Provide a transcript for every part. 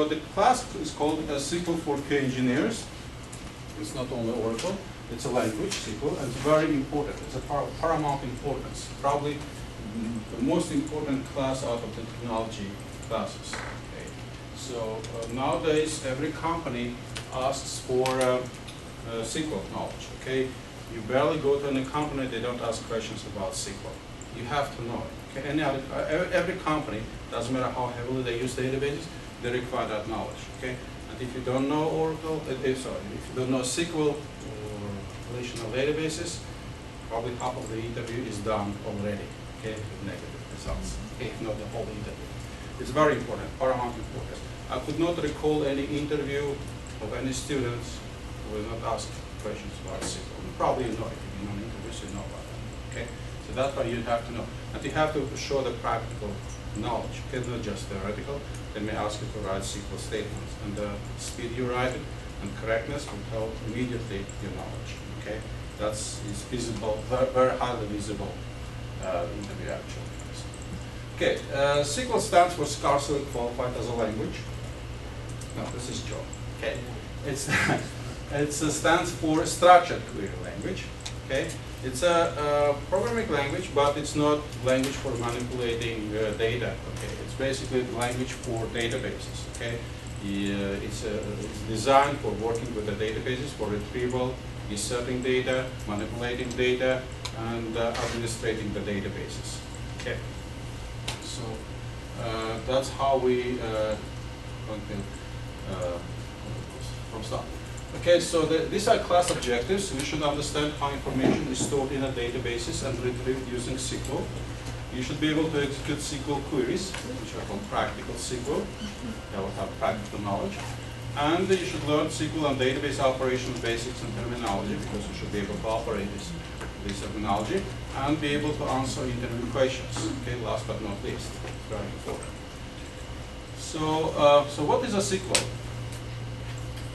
So the class is called SQL for QA engineers. It's not only Oracle, it's a language, SQL, and it's very important. It's a paramount importance. Probably the most important class out of the technology classes. Okay. So nowadays, every company asks for SQL knowledge. Okay. You barely go to any company, they don't ask questions about SQL. You have to know it. Okay? Every company, doesn't matter how heavily they use databases, they require that knowledge. Okay? And if you don't know Oracle, if you don't know SQL or relational databases, probably half of the interview is done already. Okay, with negative results. Okay, if not the whole interview. It's very important, paramount importance. I could not recall any interview of any students who will not ask questions about SQL. You probably know it. If you know interviews, you know about that. Okay, so that's why you have to know, and you have to show the practical knowledge. Okay, not just theoretical. They may ask you to write SQL statements, and the speed you write it and correctness will tell immediately your knowledge. Okay, is visible, very highly visible interview actually. Okay, SQL stands for scarcely qualified as a language. No, this is joke. Okay, it stands for structured query language. Okay, it's a programming language, but it's not language for manipulating data. Okay, it's basically the language for databases. Okay, it's designed for working with the databases for retrieval, inserting data, manipulating data, and administrating the databases. Okay, so that's how we from start. Okay, so these are class objectives. We should understand how information is stored in a databases and retrieved using SQL. You should be able to execute SQL queries, which are called practical SQL. That will have practical knowledge. And you should learn SQL and database operations basics and terminology, because you should be able to operate this terminology and be able to answer interview questions. Okay, last but not least, it's very important. So what is a SQL?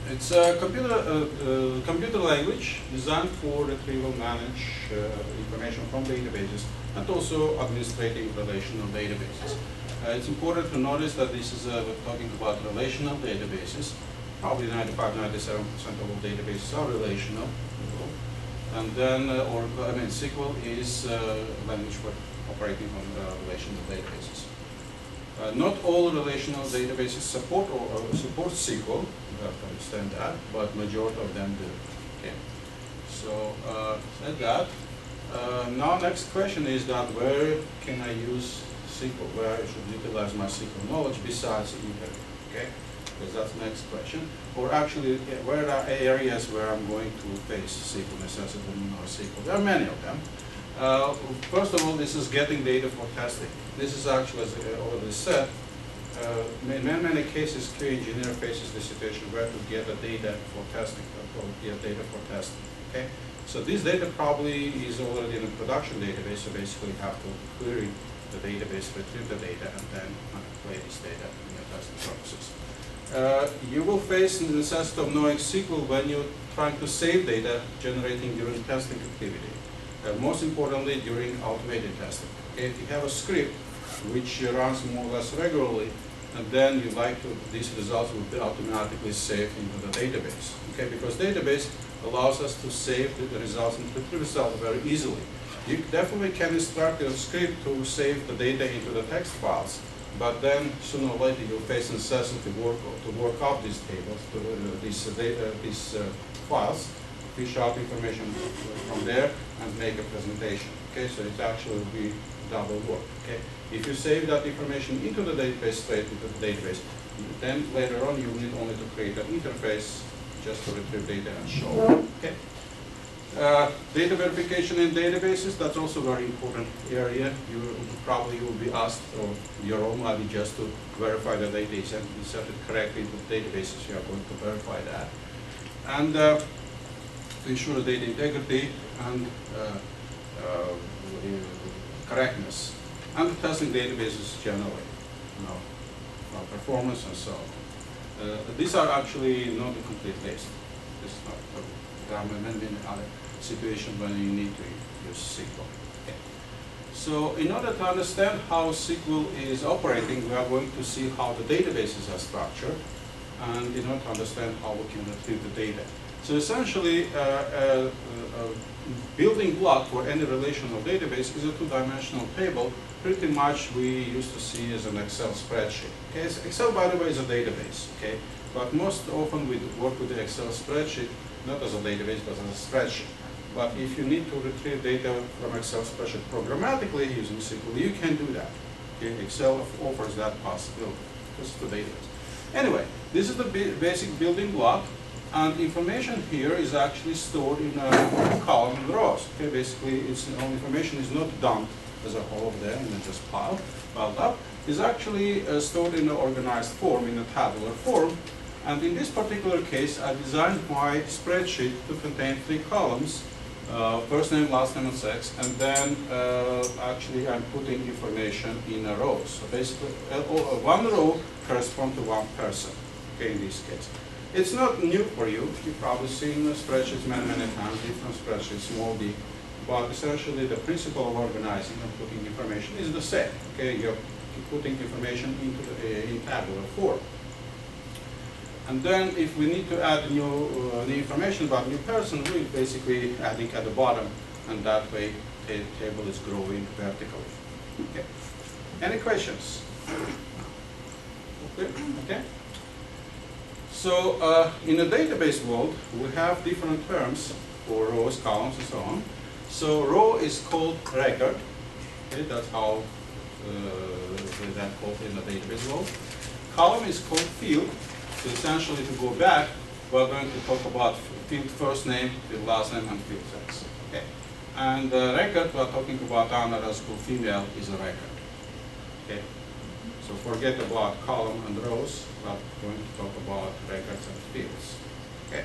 It's a computer language designed for retrieval, manage information from databases, and also administrating relational databases. It's important to notice that this is we're talking about relational databases. Probably 95-97% of all databases are relational. And then, SQL is a language for operating on relational databases. Not all relational databases support SQL. You have to understand that, but majority of them do. Okay. So said that. Now, next question is that where can I use SQL? Where I should utilize my SQL knowledge besides the interview? Okay. Because that's the next question. Or actually, where are areas where I'm going to face SQL necessity or SQL? There are many of them. First of all, this is getting data for testing. This is actually, as I already said, in many cases, QA engineer faces the situation where to get the data for testing, or get data for testing. Okay, so this data probably is already in a production database. So basically, you have to query the database, retrieve the data, and then manipulate this data in your testing purposes. You will face the necessity of knowing SQL when you're trying to save data generating during testing activity. Most importantly, during automated testing. Okay, if you have a script which runs more or less regularly, and then you like to, these results will be automatically saved into the database. Okay, because database allows us to save the results and the results very easily. You definitely can instruct your script to save the data into the text files, but then sooner or later you'll face necessity to work up these tables, these files, fish out information from there, and make a presentation. Okay, so it actually will be double work. Okay, if you save that information into the database, straight into the database, then later on you need only to create an interface just to retrieve data and show. Okay. Data verification in databases, that's also a very important area. You probably will be asked, or your own ID, just to verify the data is inserted correctly into the databases. You are going to verify that. And to ensure data integrity and correctness. And testing databases generally, performance and so on. These are actually not a complete list. This is not, there are many other situations when you need to use SQL. Okay. So in order to understand how SQL is operating, we are going to see how the databases are structured. and in order to understand how we can retrieve the data. So essentially, a building block for any relational database is a two-dimensional table, pretty much we used to see as an Excel spreadsheet. Okay? So Excel, by the way, is a database, okay? But most often we work with the Excel spreadsheet, not as a database, but as a spreadsheet. But if you need to retrieve data from Excel spreadsheet programmatically using SQL, you can do that. Okay? Excel offers that possibility. This is the database. Anyway, this is the basic building block, and information here is actually stored in a column and rows. Okay? Basically, all information is not dumped as a whole over there and then just piled up. It's actually stored in an organized form, in a tabular form. And in this particular case, I designed my spreadsheet to contain 3 columns, first name, last name, and sex, and then actually I'm putting information in a row. So basically, one row corresponds to one person, okay, in this case. It's not new for you. You've probably seen spreadsheets many times, different spreadsheets, small, big, but essentially the principle of organizing and putting information is the same, okay? You're putting information into in tabular form. And then if we need to add new information about new person, we're basically adding at the bottom, and that way the table is growing vertically. Okay. Any questions? Okay. So in a database world, we have different terms for rows, columns, and so on. So row is called record. Okay, that's how that's called in the database world. Column is called field. So essentially, to go back, we're going to talk about field first name, field last name, and field sex. Okay. And record, we're talking about underscore female is a record. Okay. So forget about column and rows. We're going to talk about records and fields. Okay.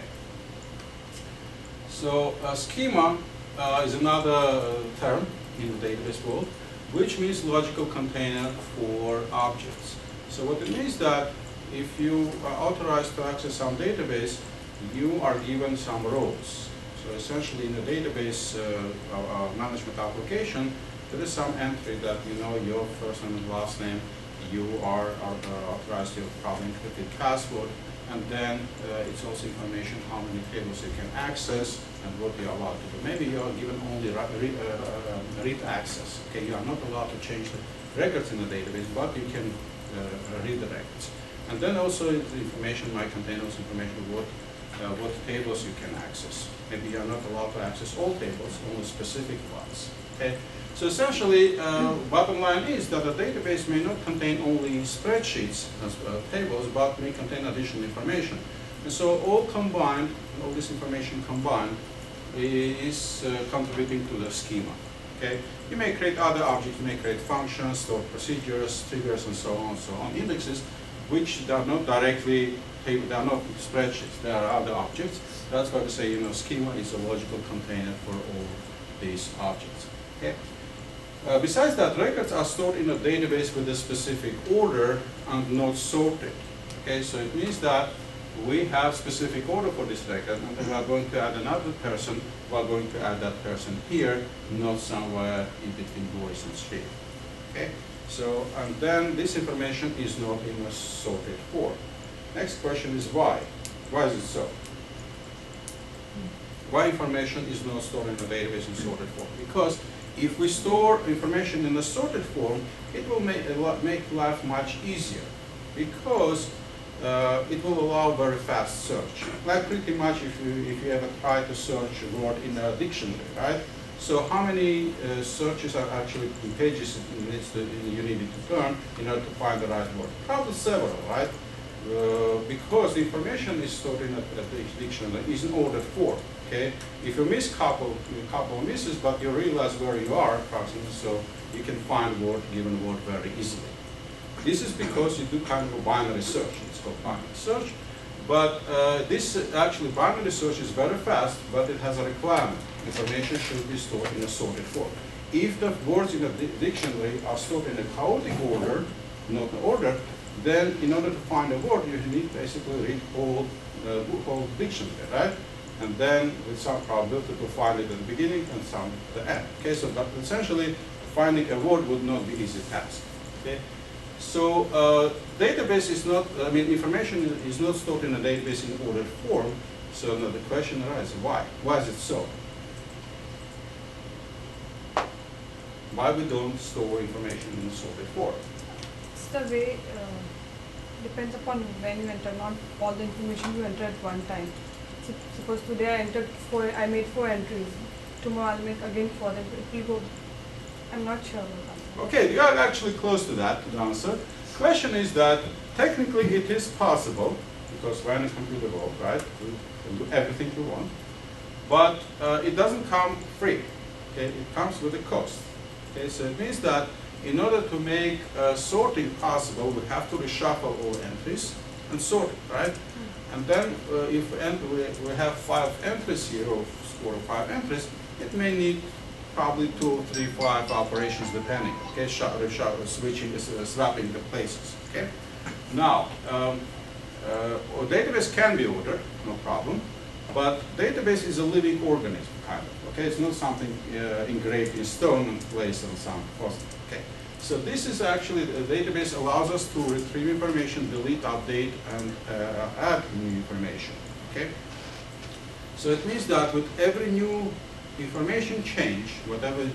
So schema is another term in the database world, which means logical container for objects. So what it means that if you are authorized to access some database, you are given some roles. So essentially in the database management application, there is some entry that you know your first name and last name, you are authorized to probably encrypted password, and then it's also information how many tables you can access and what you are allowed to do. Maybe you are given only read access. Okay, you are not allowed to change the records in the database, but you can read the records. And then also the information might contain also information what tables you can access. Maybe you are not allowed to access all tables, only specific ones. Okay? So essentially, bottom line is that a database may not contain only spreadsheets as tables, but may contain additional information. And so all combined, all this information combined, is contributing to the schema. Okay? You may create other objects, you may create functions, store procedures, triggers, and so on, indexes, which are not directly, they are not spreadsheets, they are other objects. That's why we say, you know, schema is a logical container for all these objects. Okay? Besides that, records are stored in a database with a specific order and not sorted. Okay, so it means that we have specific order for this record, and then we are going to add another person. We are going to add that person here, not somewhere in between Boris and Steve. Okay, so and then this information is not in a sorted form. Next question is why? Why is it so? Why information is not stored in the database in sorted form? Because if we store information in a sorted form, it will make life much easier, because it will allow very fast search. Like pretty much if you ever try to search a word in a dictionary, right? So how many searches are actually pages you needed to turn in order to find the right word? Probably several, right? Because the information is stored in a dictionary is in ordered form. Okay, if you miss a couple of misses, but you realize where you are approximately, so you can find given word very easily. This is because you do kind of a binary search. It's called binary search. But this actually binary search is very fast, but it has a requirement. Information should be stored in a sorted form. If the words in a dictionary are stored in a chaotic order, not in order, then in order to find a word, you need basically read whole dictionary, right? And then with some probability to find it at the beginning and some at the end. Okay, so but essentially finding a word would not be easy task. Okay, So database is not, I mean, information is not stored in a database in ordered form. So now the question arises, why? Why is it so? Why we don't store information in a sorted form? It's the way, depends upon when you enter, not all the information you enter at one time. Suppose today I made 4 entries. Tomorrow I'll make again 4, then it will go. I'm not sure about that. Okay, you are actually close to that, to the answer. Question is that technically it is possible, because we're in a computer world, right? We can do everything we want, but it doesn't come free. Okay, it comes with a cost. Okay, so it means that in order to make sorting possible, we have to reshuffle all entries and sort it, right? And then if we have 5 entries here, or 4 or 5 entries, it may need probably 2, 3, 5 operations depending. Okay, switching, swapping the places. Okay. Now, a database can be ordered, no problem, but database is a living organism, kind of. Okay, it's not something engraved in stone and placed on some post. Okay. So this is actually, the database allows us to retrieve information, delete, update, and add new information. Okay. So it means that with every new information change, whatever you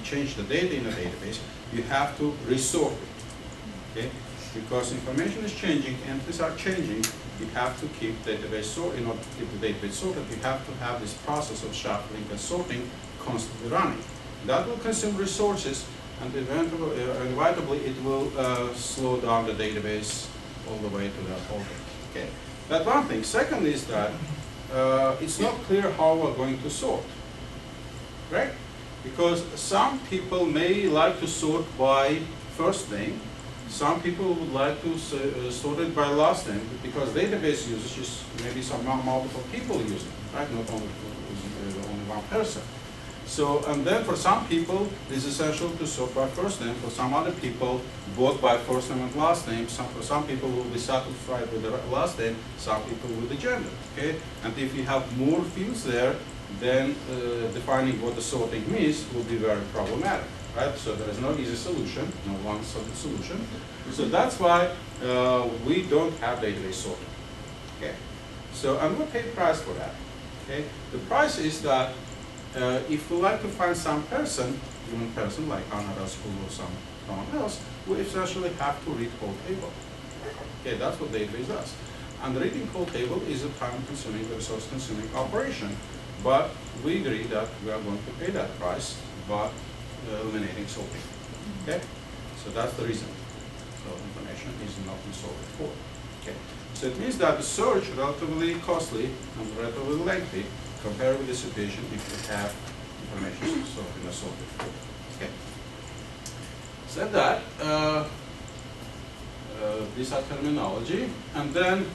change the data in a database, you have to resort it. Okay? Because information is changing, entries are changing, you have to keep database sorted. In order to keep the database sorted, you have to have this process of shuffling and sorting constantly running. That will consume resources, and inevitably it will slow down the database all the way to the whole thing. Okay? That's one thing. Second is that it's not clear how we're going to sort. Right? Because some people may like to sort by first name, some people would like to sort it by last name, because database users, maybe some multiple people use it, right? Not only one person. So, and then for some people, it's essential to sort by first name. For some other people, both by first name and last name. For some people will be satisfied with the last name, some people with the gender. Okay? And if you have more fields there, then defining what the sorting means will be very problematic, right? So there is no easy solution, no one solution. So that's why we don't have database sorting. Okay. So and we pay price for that. Okay. The price is that if we like to find some person, human person like another school or someone else, we essentially have to read whole table. Okay, that's what database does. And reading whole table is a time-consuming, resource-consuming operation. But we agree that we are going to pay that price by eliminating sorting. Okay? So that's the reason. So information is not in sorted form. Okay? So it means that the search is relatively costly and relatively lengthy compared with the situation if you have information stored in a sorted form. Okay? Said that, these are terminology. And then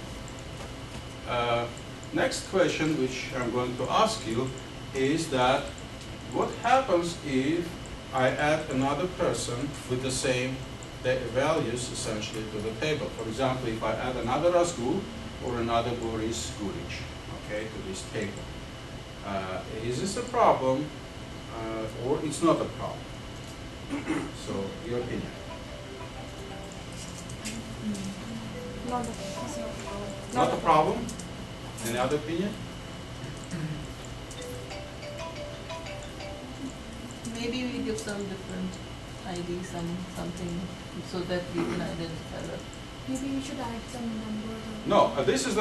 next question which I'm going to ask you is that what happens if I add another person with the same values essentially to the table? For example, if I add another Razgul or another Boris Guric, okay, to this table. Is this a problem or it's not a problem? So, your opinion. Not a problem? Any other opinion? Maybe we give some different ID, something, so that we can identify that. Maybe we should add some numbers. No, this is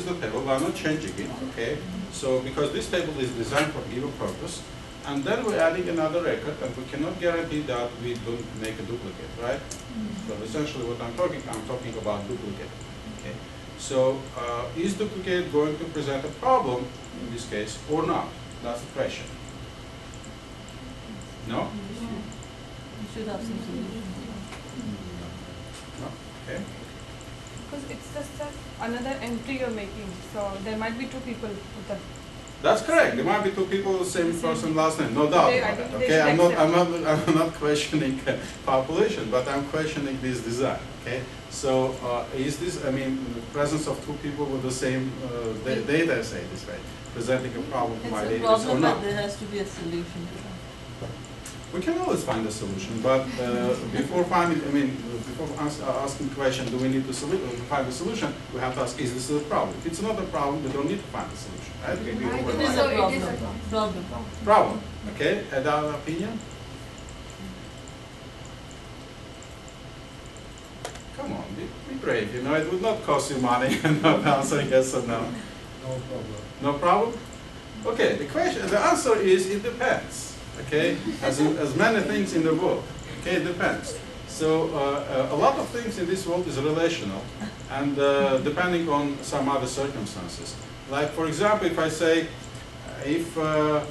the table. We are not changing it. Okay. So because this table is designed for given purpose, and then we're adding another record, and we cannot guarantee that we don't make a duplicate, right? So essentially, what I'm talking about duplicate. Okay. So is duplicate going to present a problem in this case or not? That's the question. No? We should have some solution. No? Okay. Because it's just another entry you're making, so there might be 2 people with that. That's correct. There might be 2 people, same first and last name, no doubt about that. Okay, I'm not questioning population, but I'm questioning this design. Okay, so is this? I mean, the presence of 2 people with the same data, say this way, presenting a problem to my database or not? But there has to be a solution to that. We can always find a solution, but before finding, before asking question, do we need to find a solution? We have to ask, is this a problem? If it's not a problem, we don't need to find a solution. Right? We It override. is So a it is a problem. Problem. Okay. Another opinion? Come on, be brave. You know, it would not cost you money and not answer yes or no. No problem. No problem? Okay, the answer is it depends. Okay, as many things in the world. Okay, it depends. So a lot of things in this world is relational, and depending on some other circumstances. Like for example, if I say, if a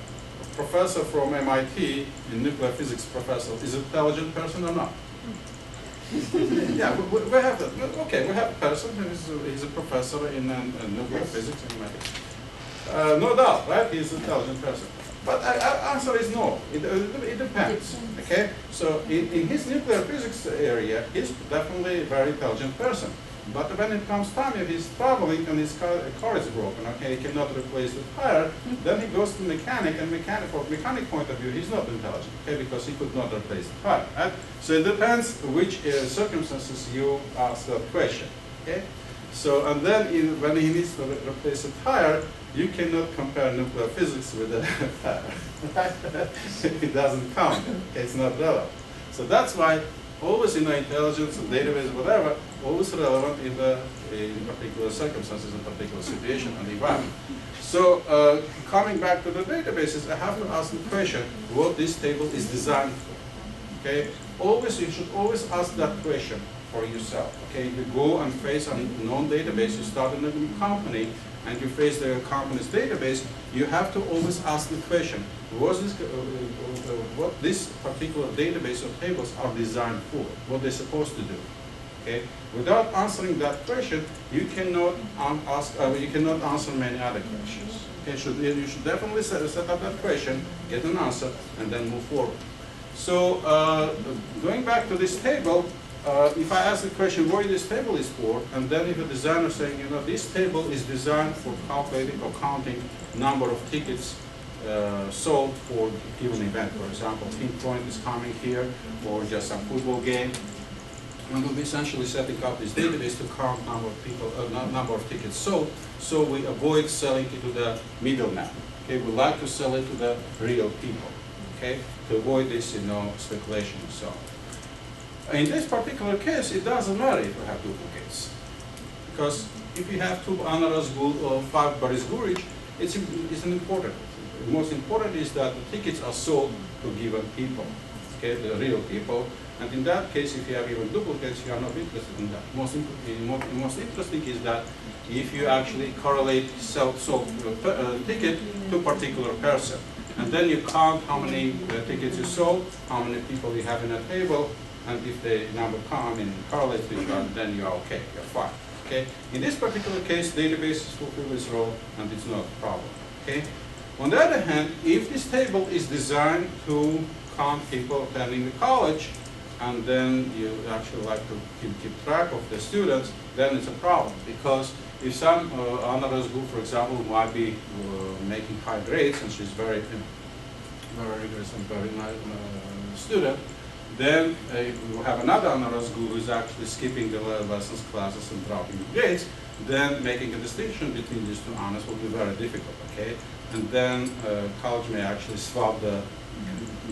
professor from MIT, a nuclear physics professor, is an intelligent person or not? Yeah, we have that. Okay, we have a person who is a professor in nuclear physics and mathematics. No doubt, right? He's an intelligent person. But our answer is no. It depends. Okay. So in his nuclear physics area, he's definitely a very intelligent person. But when it comes time, if he's traveling and his car is broken, okay, he cannot replace the tire, then he goes to mechanic, and from mechanic point of view, he's not intelligent, okay, because he could not replace the tire. Right? So it depends which circumstances you ask that question. Okay. So and then when he needs to replace a tire, you cannot compare nuclear physics with a tire. It doesn't count. Okay, it's not relevant. So that's why always intelligence, database, whatever, always relevant in particular circumstances, in particular situation and environment. So coming back to the databases, I have to ask the question, what this table is designed for. Okay, you should always ask that question for yourself. Okay, you go and face a known database, you start a new company, and you face the company's database, you have to always ask the question, what this particular database or tables are designed for, what they're supposed to do. Okay? Without answering that question, you cannot answer many other questions. Okay? You should definitely set up that question, get an answer, and then move forward. So going back to this table, if I ask the question what this table is for, and then if a designer saying, you know, this table is designed for calculating or counting number of tickets sold for a given event. For example, Pinpoint is coming here for just some football game, and we'll be essentially setting up this database to count number of people, number of tickets sold, so we avoid selling it to the middleman. Okay, we like to sell it to the real people. Okay, to avoid this, you know, speculation and so on. In this particular case, it doesn't matter if you have duplicates, because if you have 2 Anaras Gul or 5 Boris Gurich, it's important. The most important is that the tickets are sold to given people, okay, the real people. And in that case, if you have even duplicates, you are not interested in that. Most interesting is that if you actually correlate sold ticket to a particular person, and then you count how many tickets you sold, how many people you have in a table, and if the number correlates to each other, then you are okay, you're fine. Okay? In this particular case, database fulfills its role, and it's not a problem. Okay? On the other hand, if this table is designed to count people attending the college, and then you actually like to keep track of the students, then it's a problem. Because if some Anaras Gul, for example, might be making high grades, and she's very rigorous and very nice student, then we have another Anaras Gul who is actually skipping the lessons, classes, and dropping the grades. Then making a distinction between these two Anas will be very difficult. Okay, and then college may actually swap the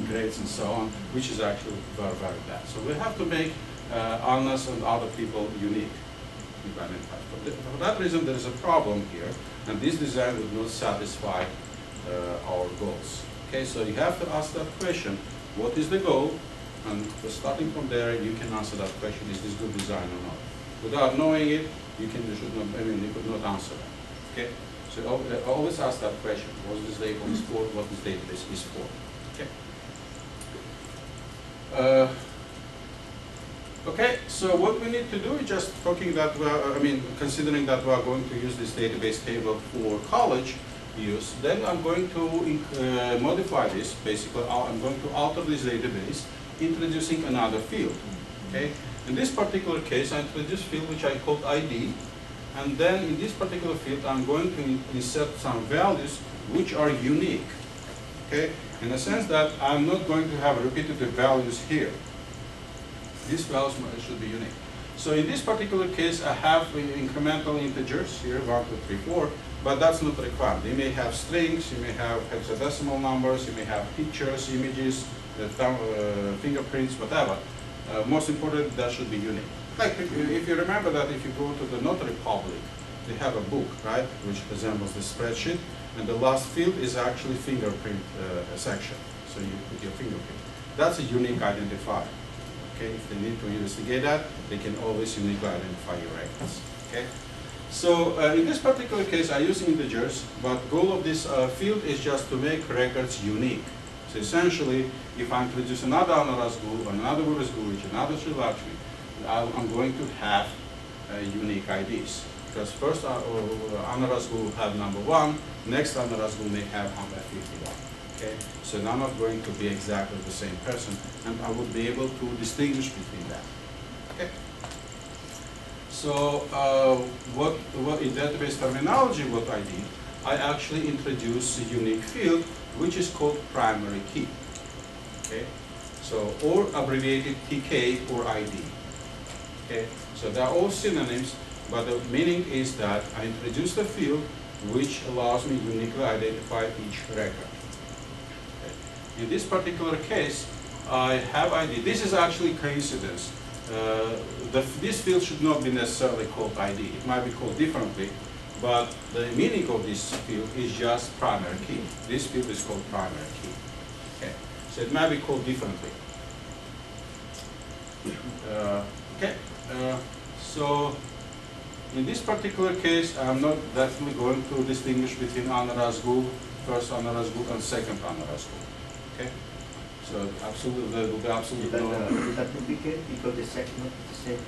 grades and so on, which is actually very, very bad. So we have to make Anas and other people unique. For that reason, there is a problem here, and this design would not satisfy our goals. Okay, so you have to ask that question: what is the goal? And starting from there, you can answer that question: is this good design or not? Without knowing it, you could not answer that. Okay, so always ask that question: what this table is for? What this database is for? Okay. Okay, so what we need to do is just talking that considering that we are going to use this database table for college use, then I'm going to modify this. Basically, I'm going to alter this database, introducing another field. Okay, in this particular case, I introduce a field which I called ID, and then in this particular field, I'm going to insert some values which are unique. Okay, in the sense that I'm not going to have repetitive values here. These values should be unique. So in this particular case, I have incremental integers here, 1, 2, 3, 4, but that's not required. You may have strings, you may have hexadecimal numbers, you may have pictures, images, fingerprints, whatever. Most important, that should be unique. Like if you remember that if you go to the Notary Public, they have a book, right, which resembles the spreadsheet, and the last field is actually fingerprint section. So you put your fingerprint. That's a unique identifier. Okay, if they need to investigate that, they can always uniquely identify your records. Okay, so in this particular case, I use integers, but goal of this field is just to make records unique. So essentially, if I introduce another Anaras Guru, another Gurus Guru, another Sri Lakshmi, I'm going to have unique IDs. Because first Anaras Guru will have number 1, next Anaras Guru may have 151. Okay, so they're not going to be exactly the same person, and I would be able to distinguish between that. Okay. So what in database terminology, what I did, I actually introduced a unique field which is called primary key. Okay, so or abbreviated TK or ID. Okay, so they are all synonyms, but the meaning is that I introduced a field which allows me to uniquely identify each record. In this particular case, I have ID. This is actually coincidence. This field should not be necessarily called ID. It might be called differently, but the meaning of this field is just primary key. This field is called primary key. Okay, so it might be called differently. Okay, so in this particular case, I'm not definitely going to distinguish between Anaras Guru, first Anaras Guru, and second Anaras Guru. Okay, so absolutely, there will be absolutely no. Is that duplicate because the second not the same?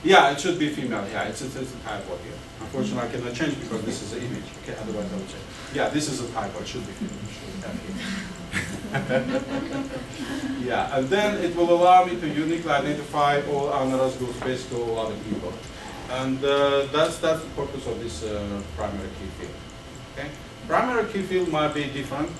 Yeah, it should be female. Yeah, it's a typo here. Unfortunately, I cannot change because this is an image. Okay, otherwise I would change. Yeah, this is a typo. It should be female. Yeah, and then it will allow me to uniquely identify all Anaras Gurus, basically all other people, and that's the purpose of this primary key field. Okay, primary key field might be different,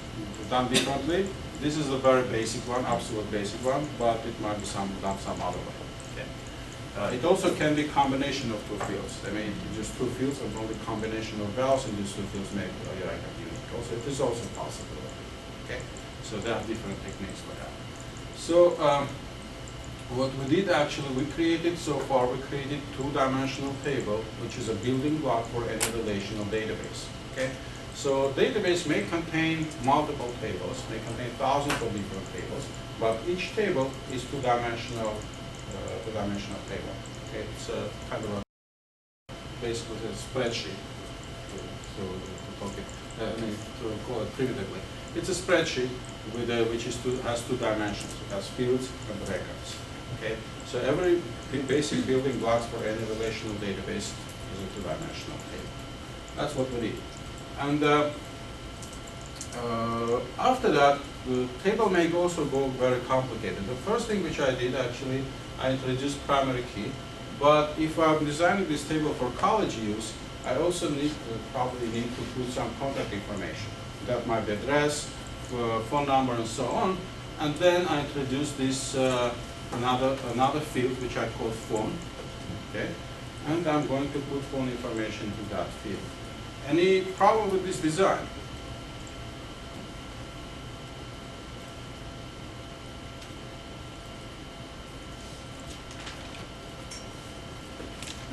done differently. This is a very basic one, absolute basic one, but it might be done some other way. Okay. It also can be a combination of two fields. They may introduce two fields and only combination of values, and these two fields make your record unique. Also, it is also possible. Okay, so there are different techniques for that. So what we did actually, we created two-dimensional table, which is a building block for any relational database. Okay. So database may contain multiple tables, may contain thousands of different tables, but each table is two-dimensional table. Okay, it's a kind of a basically a spreadsheet. To call it primitively, it's a spreadsheet with has two dimensions. It has fields and records. Okay, so every basic building blocks for any relational database is a two-dimensional table. That's what we did. And after that, the table may also go very complicated. The first thing which I did actually, I introduced primary key. But if I'm designing this table for college use, I also probably need to put some contact information. That might be address, phone number, and so on. And then I introduced this another field which I call phone. Okay, and I'm going to put phone information to that field. Any problem with this design?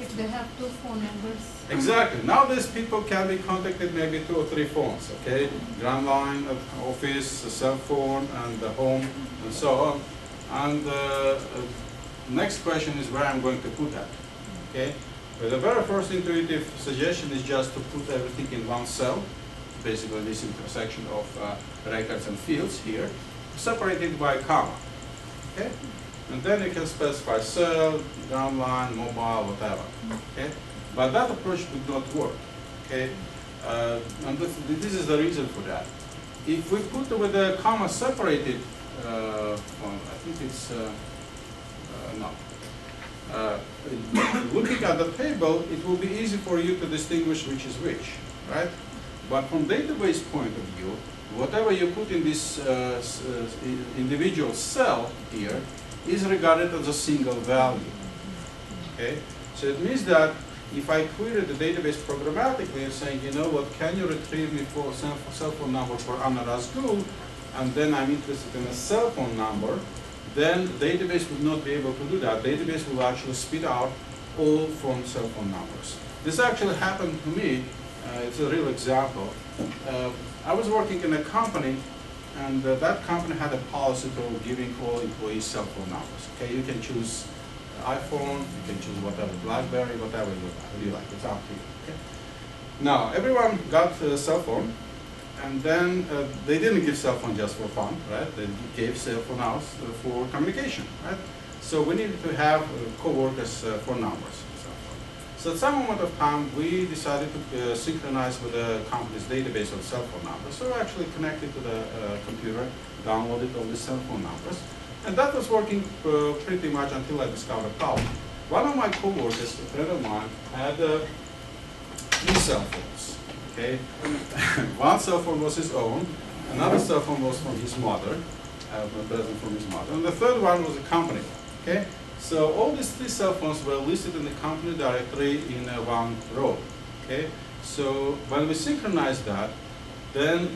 If they have two phone numbers. Exactly. Nowadays people can be contacted maybe 2 or 3 phones, okay? Ground line, office, a cell phone, and the home, and so on. And next question is where I'm going to put that, okay? But the very first intuitive suggestion is just to put everything in one cell, basically this intersection of records and fields here, separated by a comma, okay? And then you can specify cell, ground line, mobile, whatever, okay? But that approach would not work, okay? And this is the reason for that. If we put with a comma separated, I think it's, no. Looking at the table, it will be easy for you to distinguish which is which, right? But from database point of view, whatever you put in this individual cell here is regarded as a single value. Okay? So it means that if I query the database programmatically and saying, you know what, can you retrieve me for cell phone number for Anna Razgul, and then I'm interested in a cell phone number, then the database would not be able to do that. Database will actually spit out all from cell phone numbers. This actually happened to me. It's a real example. I was working in a company, and that company had a policy for giving all employees cell phone numbers. Okay, you can choose iPhone, you can choose whatever, BlackBerry, whatever you like. It's up to you. Okay? Now, everyone got a cell phone, and then they didn't give cell phone just for fun, right? They gave cell phone hours for communication, right? So we needed to have co-workers' phone numbers. So at some moment of time, we decided to synchronize with the company's database of cell phone numbers. So we actually connected to the computer, downloaded all the cell phone numbers. And that was working pretty much until I discovered a problem. One of my co-workers, a friend of mine, had 3 cell phones. Okay, one cell phone was his own, another cell phone was from his mother, a present from his mother, and the third one was a company one. Okay, so all these 3 cell phones were listed in the company directory in one row. Okay, so when we synchronized that, then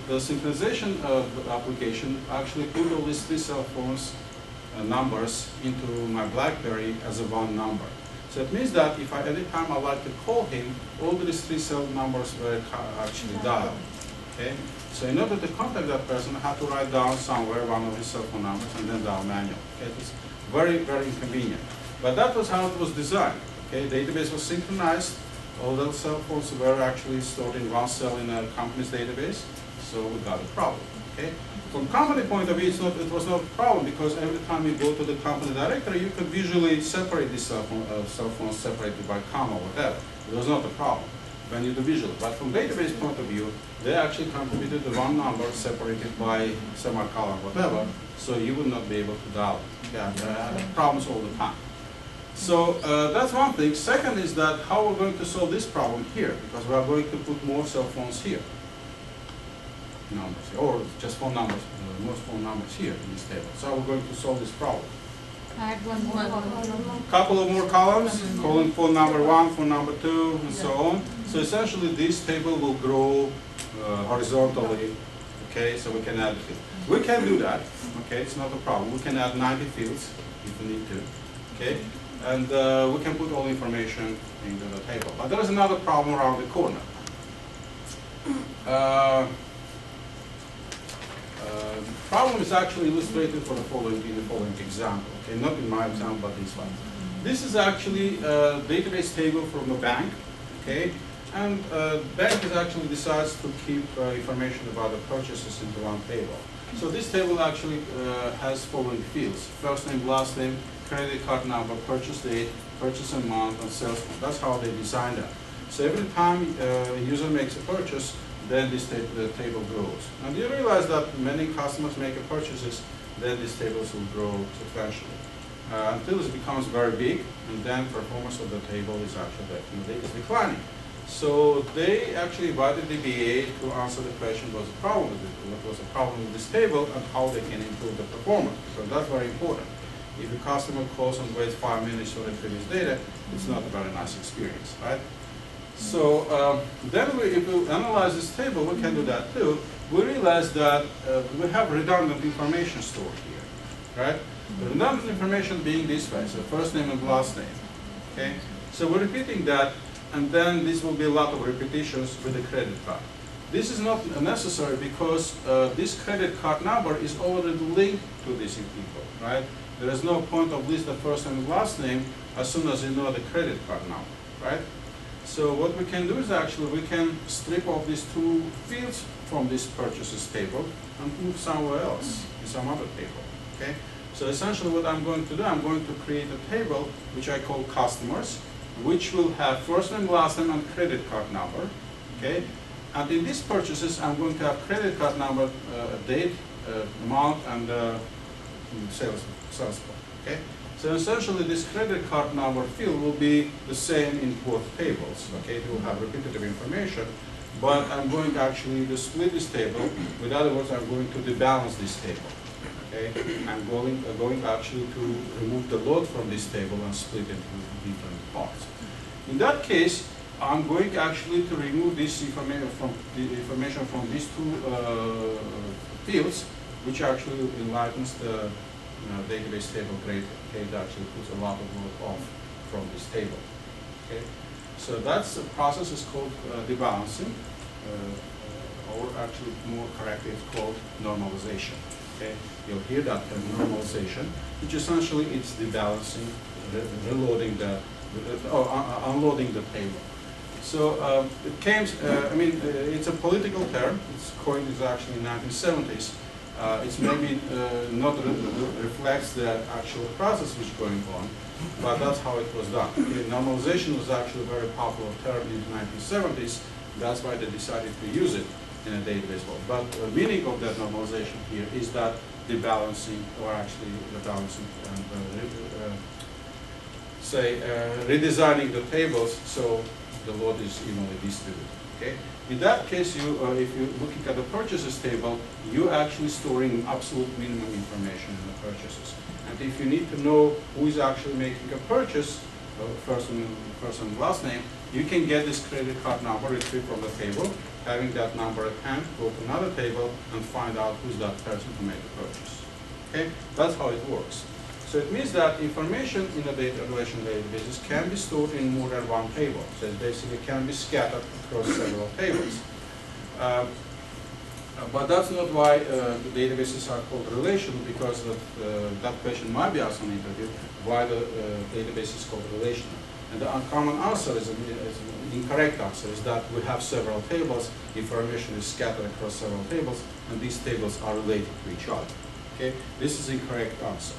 the synchronization of the application actually put all these 3 cell phones numbers into my BlackBerry as a one number. So it means that if any time I like to call him, all these 3 cell numbers were actually dialed. Okay? So in order to contact that person, I had to write down somewhere one of his cell phone numbers and then dial manual. Okay? It was very, very inconvenient. But that was how it was designed. Okay? Database was synchronized. All those cell phones were actually stored in one cell in a company's database. So we got a problem. Okay? From company point of view, it was not a problem because every time you go to the company directory, you could visually separate these cell phones separated by comma or whatever. It was not a problem when you do visually. But from database point of view, they actually contributed to one number separated by semicolon, whatever, so you would not be able to dial it. Yeah, there are problems all the time. So that's one thing. Second is that how we're going to solve this problem here, because we are going to put more cell phones here. Numbers, or just phone numbers, most phone numbers here in this table. So we're going to solve this problem. Add one more. Couple of more columns, calling phone number 1, phone number 2, and so on. So essentially this table will grow horizontally, okay, so we can add it. We can do that, okay, it's not a problem. We can add 90 fields if we need to, okay, and we can put all information into the table. But there is another problem around the corner. The problem is actually illustrated in the following example. Okay, not in my example, but this one. This is actually a database table from a bank. Okay, and bank is actually decides to keep information about the purchases into one table. So this table actually has following fields: first name, last name, credit card number, purchase date, purchase amount, and sales form. That's how they designed that. So every time a user makes a purchase, then the table grows. And you realize that many customers make purchases, then these tables will grow substantially until it becomes very big, and then performance of the table is actually declining. So they actually invited the BA to answer the question, what was the problem with this table, and how they can improve the performance, because that's very important. If a customer calls and waits 5 minutes to retrieve his data, it's not a very nice experience, right? So then if we analyze this table, we can do that too. We realize that we have redundant information stored here, right? The redundant information being this way, so first name and last name, okay? So we're repeating that, and then this will be a lot of repetitions with the credit card. This is not necessary because this credit card number is already linked to these people, right? There is no point of list the first name and last name as soon as you know the credit card number, right? So what we can do is actually we can strip off these 2 fields from this purchases table and move somewhere else, in some other table, okay? So essentially what I'm going to do, I'm going to create a table which I call customers, which will have first name, last name, and credit card number, okay? And in these purchases, I'm going to have credit card number, date, amount, and sales form, okay? So essentially, this credit card number field will be the same in both tables. Okay, it will have repetitive information, but I'm going actually to split this table. With other words, I'm going to debalance this table. Okay, I'm going actually to remove the load from this table and split it into different parts. In that case, I'm going actually to remove this information from these two fields, which actually enlightens the database table grade. Okay, that actually puts a lot of load off from this table. Okay, so that's the process is called debalancing, or actually more correctly, it's called normalization. Okay, you'll hear that term normalization, which essentially it's debalancing, reloading the, unloading the table. So it came, it's a political term. It's coined actually in 1970s. It's maybe not reflects the actual process which is going on, but that's how it was done. Okay, normalization was actually a very popular term in the 1970s. That's why they decided to use it in a database world. But the meaning of that normalization here is that debalancing, or actually rebalancing, and redesigning the tables so the load is evenly distributed. Okay. In that case, if you're looking at the purchases table, you're actually storing absolute minimum information in the purchases. And if you need to know who is actually making a purchase, first and last name, you can get this credit card number retrieved from the table, having that number at hand, go to another table and find out who's that person who made the purchase. Okay, that's how it works. So it means that information in a data relation databases can be stored in more than one table. So it basically can be scattered across several tables. But that's not why the databases are called relational, because that question might be asked on the interview, why the database is called relational. And the uncommon answer is an incorrect answer, is that we have several tables, information is scattered across several tables, and these tables are related to each other. Okay, this is the incorrect answer.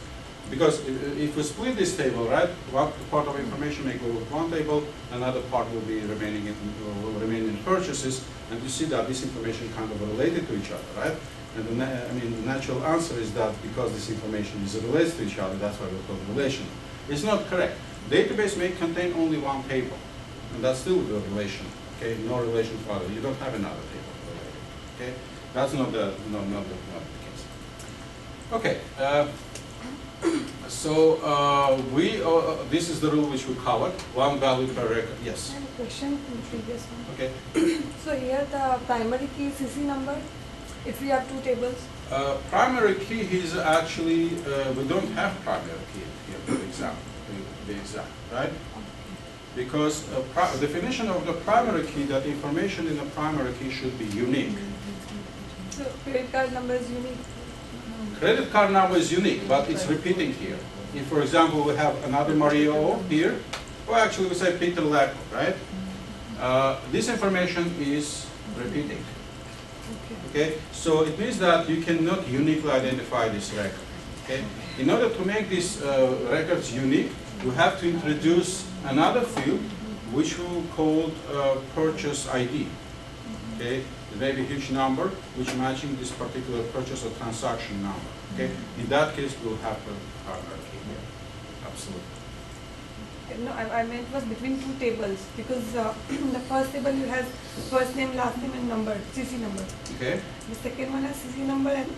Because if we split this table, right, one part of information may go with one table, another part will be remain in purchases, and you see that this information kind of related to each other, right? And the natural answer is that because this information is related to each other, that's why we call it relational. It's not correct. Database may contain only one table, and that's still the relation. Okay, no relation further. You don't have another table related. Okay, that's not the case. Okay. So this is the rule which we covered. One value per record. Yes. I have a question in the previous one. Okay. So here the primary key is CC number. If we have two tables. Primary key is actually we don't have primary key here. To be exact, right? Because definition of the primary key, that information in the primary key should be unique. So credit card number is unique. Credit card number is unique, but it's repeating here. If, for example, we have another Mario here, or actually we say Peter Lacko, right? This information is repeating. Okay, so it means that you cannot uniquely identify this record. Okay, in order to make these records unique, we have to introduce another field which we call purchase ID. Okay, it may be a huge number which matching this particular purchase or transaction number. Okay, in that case we'll have the primary key here. Absolutely. No, I meant it was between two tables, because the first table you have first name, last name and number, CC number. Okay. The second one has CC number and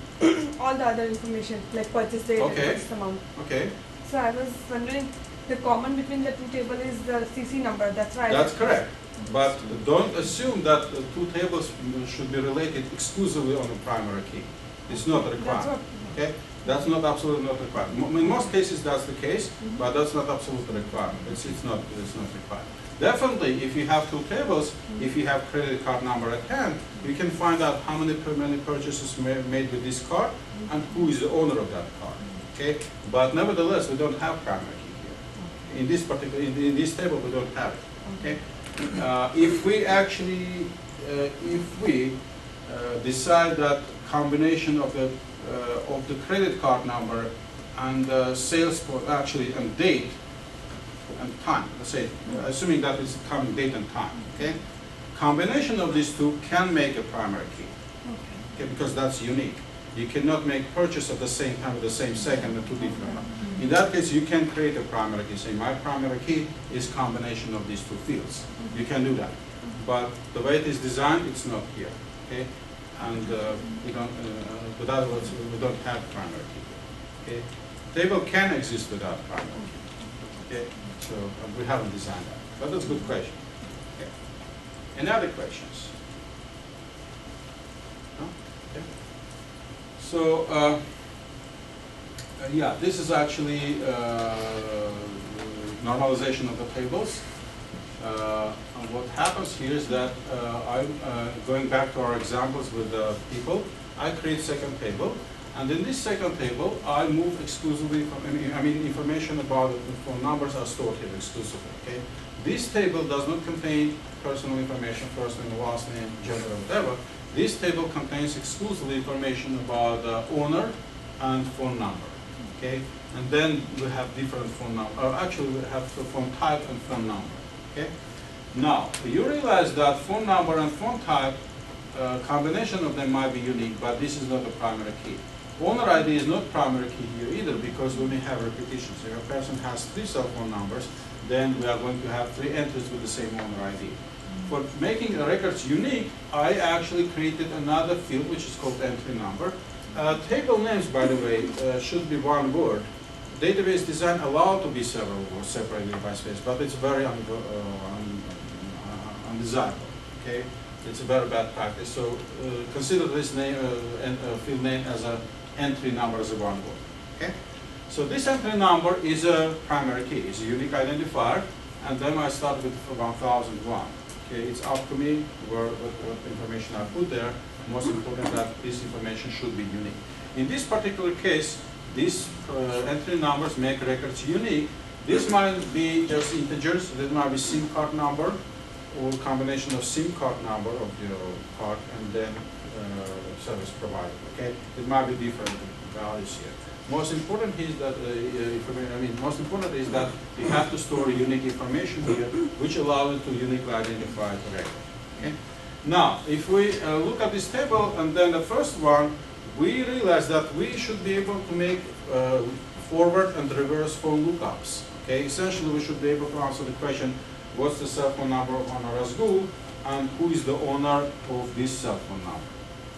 all the other information like purchase date and purchase amount. Okay. So I was wondering, the common between the two tables is the CC number. That's why. That's correct. But don't assume that the two tables should be related exclusively on the primary key. It's not required. That's what. Okay, that's not absolutely not required. In most cases, that's the case, but that's not absolutely required. It's not required. Definitely, if you have two tables, if you have credit card number at hand, you can find out how many purchases made with this card and who is the owner of that card. Okay, but nevertheless, we don't have primary key here. In this particular, in this table, we don't have it. Okay, if we actually, decide that combination of the credit card number and sales and date and time. Let's say, assuming that it's coming date and time. Okay, combination of these two can make a primary key. Okay, because that's unique. You cannot make purchase at the same time with the same second and two different ones. In that case, you can create a primary key. Say my primary key is combination of these two fields. You can do that. but the way it is designed, it's not here. Okay, and we don't. With other words, we don't have primary key. Okay, table can exist without primary key. Okay, so we haven't designed that, but that's a good question. Okay, any other questions? No? Okay. So yeah, this is actually normalization of the tables. And what happens here is that I'm going back to our examples with the people. I create second table, and in this second table, I move exclusively from, information about the phone numbers are stored here exclusively. Okay, this table does not contain personal information, first name, last name, gender, whatever. This table contains exclusively information about the owner and phone number. Okay, and then we have different phone number. Actually, we have the phone type and phone number. Okay. Now you realize that phone number and phone type combination of them might be unique, but this is not a primary key. Owner ID is not primary key here either because we may have repetitions. If a person has 3 cell phone numbers, then we are going to have 3 entries with the same owner ID. For making the records unique, I actually created another field which is called entry number. Table names, by the way, should be one word. Database design allowed to be several words separated by space, but it's very undesirable. Okay, it's a very bad practice. So consider this name field name as an entry number as a one word. Okay, so this entry number is a primary key. It's a unique identifier, and then I start with 1001. Okay, it's up to me what information I put there. Most important that this information should be unique. In this particular case, these entry numbers make records unique. This might be just integers. This might be SIM card number or combination of SIM card number of your card and then service provider. Okay, it might be different values here. Most important is that most important is that you have to store unique information here, which allows you to uniquely identify the record. Okay. Now, if we look at this table and then the first one, we realize that we should be able to make forward and reverse phone lookups. Okay, essentially we should be able to answer the question, what's the cell phone number of Anna Razgul and who is the owner of this cell phone number.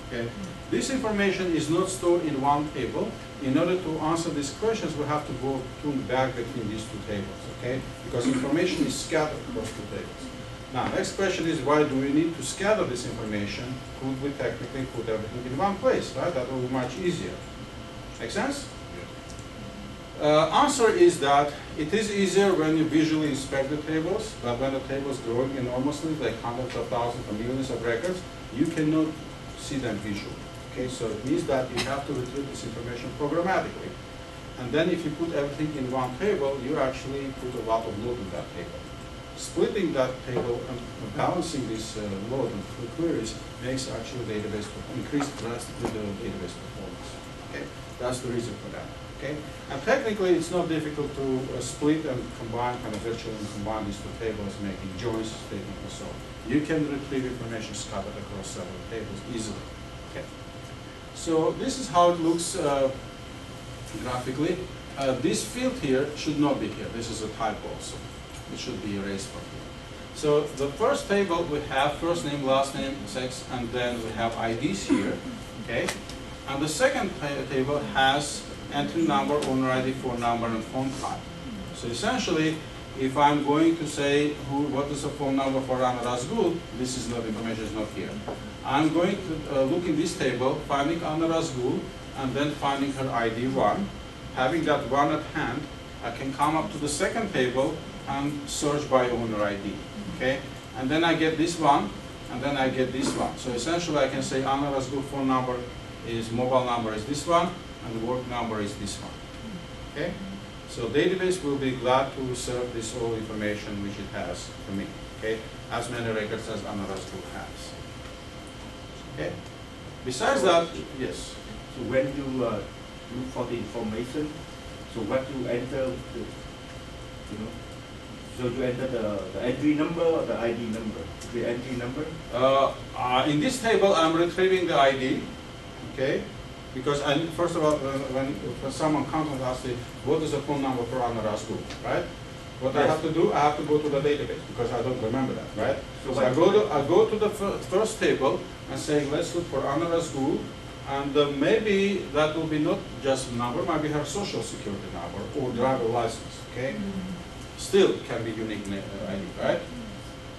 Okay, this information is not stored in one table. In order to answer these questions, we have to go back between these 2 tables. Okay, because information is scattered across 2 tables. Now, next question is, why do we need to scatter this information? Could we technically put everything in one place, right? That would be much easier. Make sense? Answer is that it is easier when you visually inspect the tables, but when the table is growing enormously, like hundreds of thousands or millions of records, you cannot see them visually. Okay, so it means that you have to retrieve this information programmatically. And then if you put everything in one table, you actually put a lot of load in that table. Splitting that table and balancing this load and queries makes actually increase drastically the database performance. Okay, that's the reason for that. Okay, and technically it's not difficult to split and combine, kind of virtually combine these 2 tables, making joins, statement, and so on. You can retrieve information scattered across several tables easily. Okay, so this is how it looks graphically. This field here should not be here. This is a typo also. It should be erased from here. So the first table we have first name, last name, sex, and then we have IDs here. Okay, and the second table has entry number, owner ID, phone number, and phone type. So essentially, if I'm going to say what is the phone number for Anna Razgul, this is not information is not here. I'm going to look in this table, finding Anna Razgul, and then finding her ID 1. Having that 1 at hand, I can come up to the second table and search by owner ID. Okay, and then I get this one, and then I get this one. So essentially, I can say Anna Razgul phone number is mobile number is this one, and the work number is this one. Okay, so database will be glad to serve this all information which it has for me. Okay, as many records as Anna Razgul has. Okay. Besides that, yes. So when you look for the information, so what you enter, so you enter the entry number or the ID number? The entry number? In this table, I'm retrieving the ID. Okay, because first of all, when someone comes and asks me, what is the phone number for Anna Razgul, right? What I have to do, I have to go to the database because I don't remember that, right? So So I go to the first table and say, let's look for Anna Razgul, and maybe that will be not just a number, maybe her social security number or driver license, okay? Still can be unique ID, right?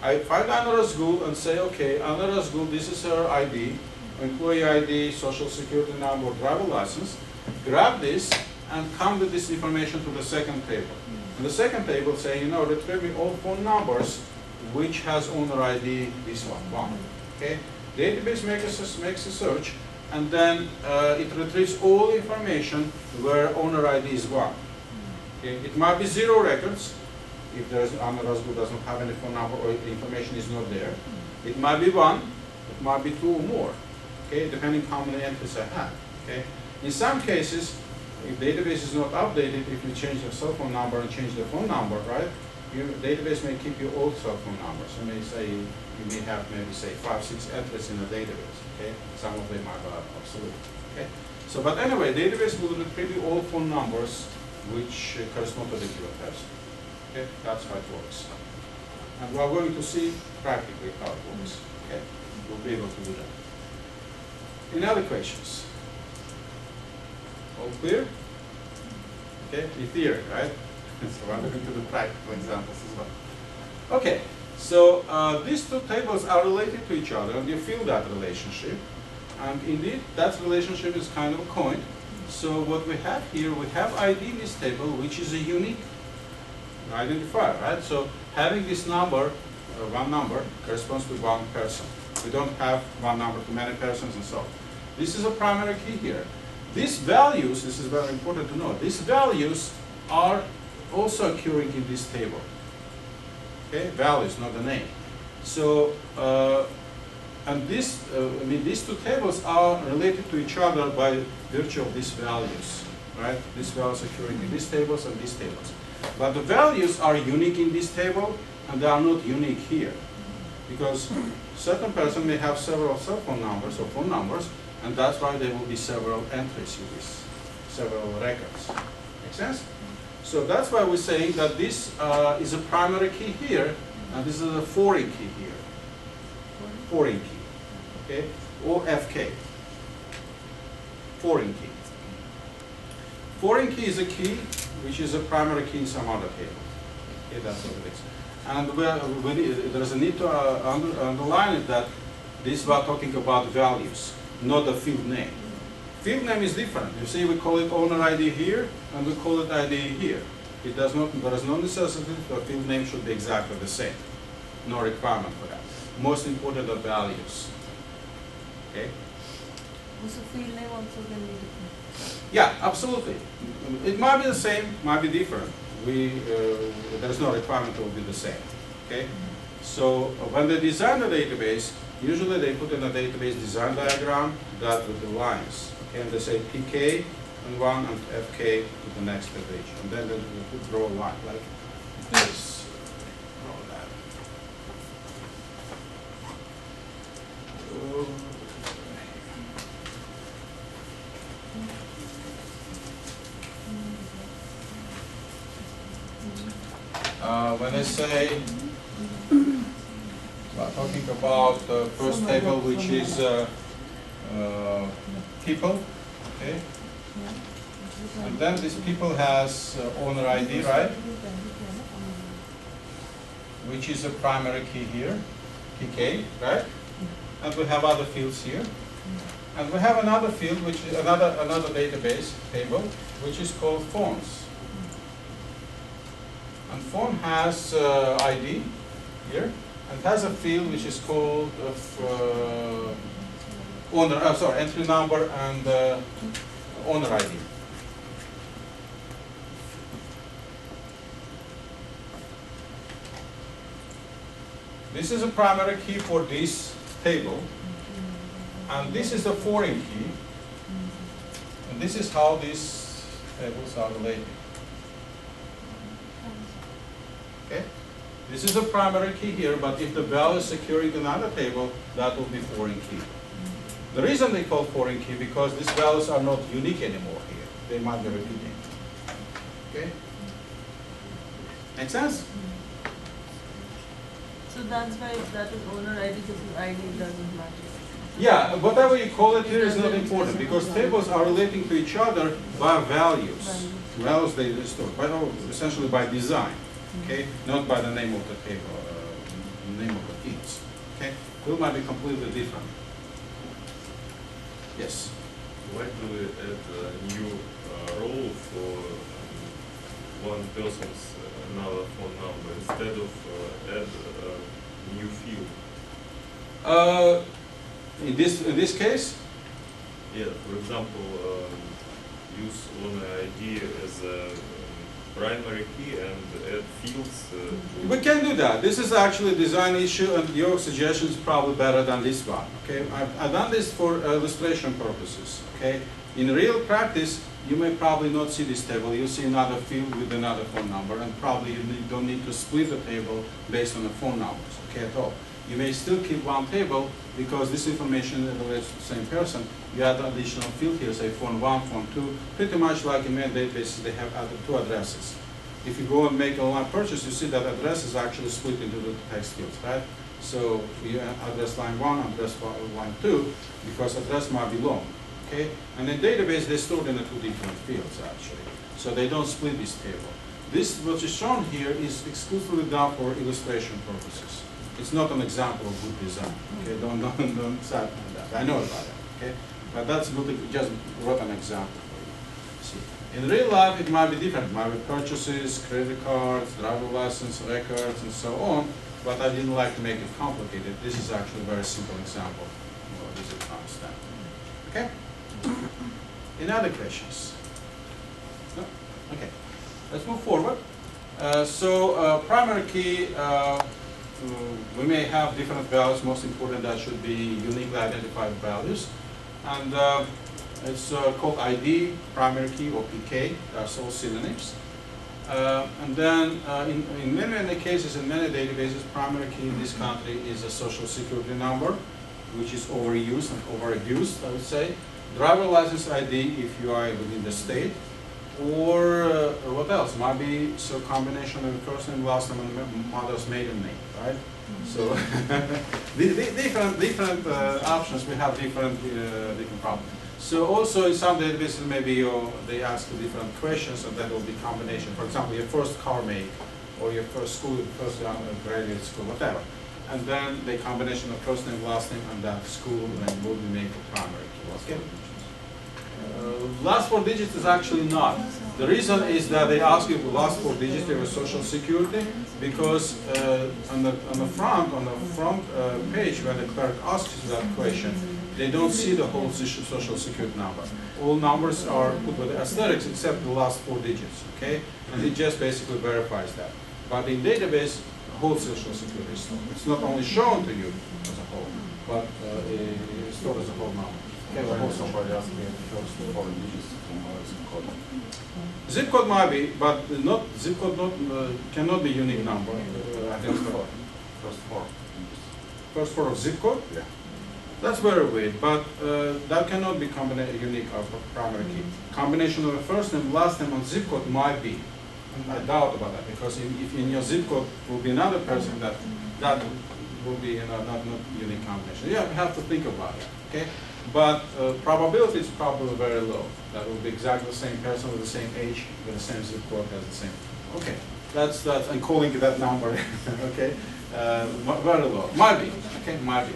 I find Anna Razgul and say, okay, Anna Razgul, this is her ID, employee ID, social security number, driver license. Grab this and come with this information to the second table. And the second table say, you know, retrieve me all phone numbers which has owner ID, this one. Okay? Database makes a search, and then it retrieves all information where owner ID is 1. Okay? It might be 0 records, if there's Anna Razgul doesn't have any phone number or the information is not there. It might be 1, it might be 2 or more, okay, depending how many entries I have. Okay? In some cases, if database is not updated, if you change the cell phone number and change the phone number, right, your database may keep your old cell phone numbers. You may say, you may have maybe say 5, 6 entries in the database, okay? Some of them are obsolete, okay? So, but anyway, database will retrieve all phone numbers which correspond to the given person. Okay, that's how it works. And we're going to see practically how it works. Okay, we'll be able to do that. Any other questions? All clear? Okay, in theory, right? So we're looking to the practical examples as well. Okay, so these two tables are related to each other, and you feel that relationship. And indeed, that relationship is kind of a coin. So what we have here, we have ID in this table, which is a unique identifier, right? So having this number, one number, corresponds to one person. We don't have one number to many persons and so on. This is a primary key here. These values, this is very important to know, these values are also occurring in this table. Okay, values, not the name. So, and this, I mean, these two tables are related to each other by virtue of these values, right? These values occurring in these tables and these tables. But the values are unique in this table, and they are not unique here. Because certain person may have several cell phone numbers or phone numbers, and that's why there will be several entries in this, several records. Make sense? So that's why we're saying that this is a primary key here, and this is a foreign key here. Foreign key, okay? Or FK. Foreign key. Foreign key is a key which is a primary key in some other table. Okay, that's what it is. And there's a need to underline it that this we're talking about values, not a field name. Field name is different. You see, we call it owner ID here, and we call it ID here. It does not. There is no necessity that field name should be exactly the same. No requirement for that. Most important are values. Okay. So field name also can be different. Yeah, absolutely. It might be the same, might be different. There's no requirement it will be the same. Okay. So when they design the database, usually they put in a database design diagram that with the lines. Okay, and they say PK on one and FK to the next page, and then they draw a line like this. Draw that. When I say, we're talking about the first table, which is people, okay? And then this people has owner ID, right? Which is a primary key here, PK, right? And we have other fields here. And we have another field, which is another database table, which is called phones. And phone has ID here, and has a field which is called entry number and owner ID. This is a primary key for this table, and this is a foreign key, and this is how these tables are related. Okay? This is a primary key here, but if the value is securing another table, that will be foreign key. The reason they call foreign key because these values are not unique anymore here. They might be repeating. Okay? Make sense? So that's why if that is owner ID, this is ID doesn't matter. Yeah, whatever you call it here is not important because tables are relating to each other by values. Values they store, essentially by design, okay? Not by the name of the table, name of the fields, okay? It might be completely different. Yes? Why do we add a new role for one person's another phone number instead of add a new field? In this case, Yeah, for example, use owner ID as a primary key and add fields. we can do that. This is actually a design issue, and your suggestion is probably better than this one. Okay, I've done this for illustration purposes. Okay, in real practice, you may probably not see this table. You see another field with another phone number, and probably you don't need to split the table based on the phone numbers. Okay, at all. You may still keep one table because this information relates to the same person. You add an additional field here, say phone 1, phone 2, pretty much like in many databases, they have added 2 addresses. If you go and make an online purchase, you see that address is actually split into the text fields, right? So you address line 1, address line 2, because address might be long, okay? And in database, they stored in the 2 different fields, actually. So they don't split this table. This, what is shown here, is exclusively done for illustration purposes. It's not an example of good design, okay? Don't start on that. I know about it, okay? But that's good, just wrote an example for you. See, in real life, it might be different. It might be purchases, credit cards, driver license, records, and so on. But I didn't like to make it complicated. This is actually a very simple example. Well, this is understand. Okay? Any other questions? No? Okay. Let's move forward. Primary key. We may have different values. Most important, that should be uniquely identified values. And it's called ID, primary key, or PK. That's all synonyms. And then in many cases, in many databases, primary key in this country is a social security number, which is overused and overabused, I would say. Driver license ID if you are within the state. Or what else? Might be a combination of first name, last name, and mother's maiden name, right? So different options. We have different problems. So also in some databases, maybe they ask you different questions, and that will be combination. For example, your first car make, or your first school, first graduate school, whatever. And then the combination of first name, last name, and that school, then will be made the primary key. Okay. Last 4 digits is actually not. The reason is that they ask you the last 4 digits of your social security because on the front page when the clerk asks you that question, they don't see the whole social security number. All numbers are put with asterisks except the last 4 digits, okay? And it just basically verifies that. But in database, the whole social security is stored. It's not only shown to you as a whole, but it's stored as a whole number. Somebody asked me the first 4 digits from zip code. Zip code might be, but zip code cannot be unique number. First 4. First 4 of zip code? Yeah. That's very weird, but that cannot be unique of primary key. Combination of the first name, last name, and zip code might be. I doubt about that because if in your zip code will be another person, that will be not unique combination. Yeah, you have to think about it. Okay. But probability is probably very low. That will be exactly the same person with the same age, with the same zip code, has the same. Okay, that's I'm calling that number. Okay, very low. Might be. Okay, might be.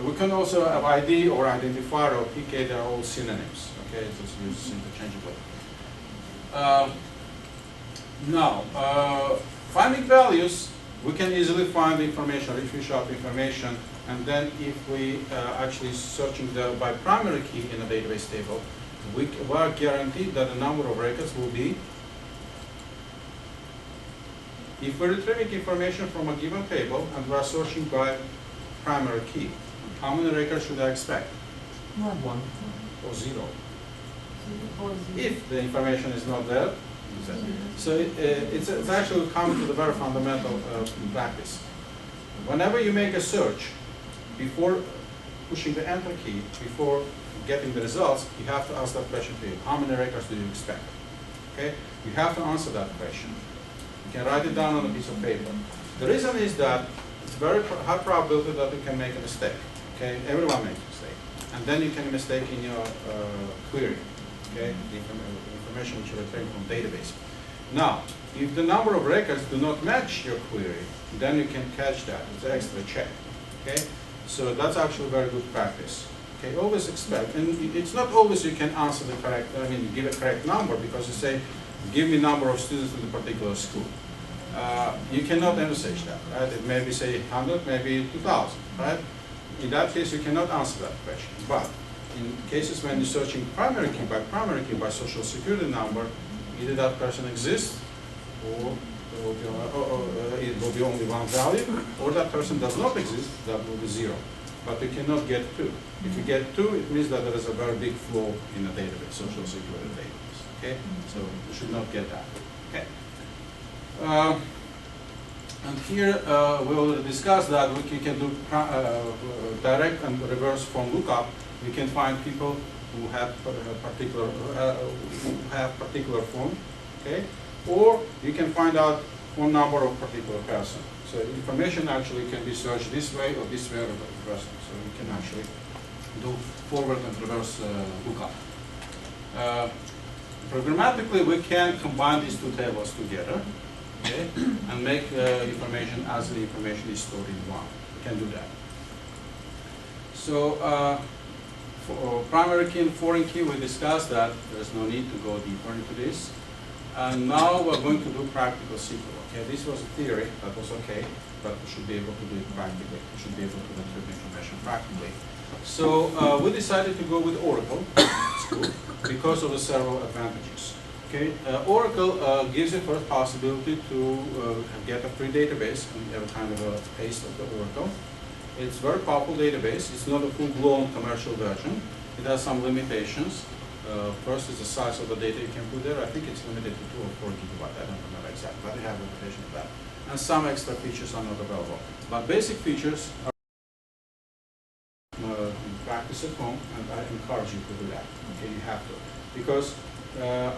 We can also have ID or identifier or PK. They are all synonyms. Okay, it's just used interchangeably. Now, finding values, we can easily find the information, refish out information. And then if we actually searching by primary key in a database table, we are guaranteed that the number of records will be, if we're retrieving information from a given table and we're searching by primary key, how many records should I expect? 1. Or 0? Or 0. If the information is not there, so it's actually common to the very fundamental practice. Whenever you make a search, before pushing the enter key, before getting the results, you have to ask that question to you. How many records do you expect? Okay? You have to answer that question. You can write it down on a piece of paper. The reason is that it's very high probability that you can make a mistake. Okay, everyone makes a mistake, and then you can mistake in your query. Okay, the information which you retrieve from database. Now, if the number of records do not match your query, then you can catch that. It's an extra check. Okay, so that's actually very good practice. Okay, always expect, and it's not always you can answer the correct. I mean, give a correct number because you say, give me number of students in a particular school. You cannot envisage that, right? It may be say 100, maybe 2,000, right? In that case, you cannot answer that question. But in cases when you're searching primary key by social security number, either that person exists, or it will be only one value, or that person does not exist, that will be 0. But you cannot get 2. If you get 2, it means that there is a very big flaw in the database, social security database. Okay, so you should not get that. Okay. And here we'll discuss that we can do direct and reverse phone lookup. We can find people who have particular phone, okay, or you can find out phone number of particular person. So information actually can be searched this way or this way or reverse. So you can actually do forward and reverse lookup. Programmatically, we can combine these two tables together, okay, and make information as the information is stored in one. We can do that. So for primary key and foreign key, we discussed that. There's no need to go deeper into this. And now we're going to do practical SQL. Okay, this was a theory, that was okay, but we should be able to do it practically. We should be able to retrieve information practically. So we decided to go with Oracle School because of the several advantages. Okay, Oracle gives you first possibility to get a free database and have a kind of a taste of the Oracle. It's a very powerful database. It's not a full-blown commercial version. It has some limitations. First is the size of the data you can put there. I think it's limited to 2 or 4 gigabytes. I don't remember exactly, but they have a limitation of that. And some extra features are not available. But basic features are practice at home, and I encourage you to do that. Okay, you have to. Because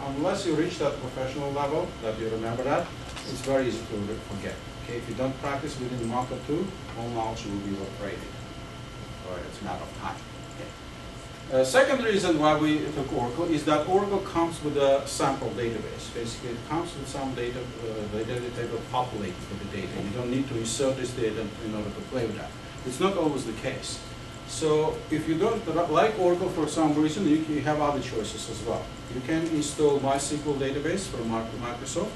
unless you reach that professional level, that you remember that, it's very easy to forget. Okay, if you don't practice within a month or 2, all knowledge will be evaporated. Or it's a matter of time. Second reason why we took Oracle is that Oracle comes with a sample database. Basically, it comes with some data, the data table populated with the data. You don't need to insert this data in order to play with that. It's not always the case. So if you don't like Oracle for some reason, you have other choices as well. You can install MySQL database from Microsoft.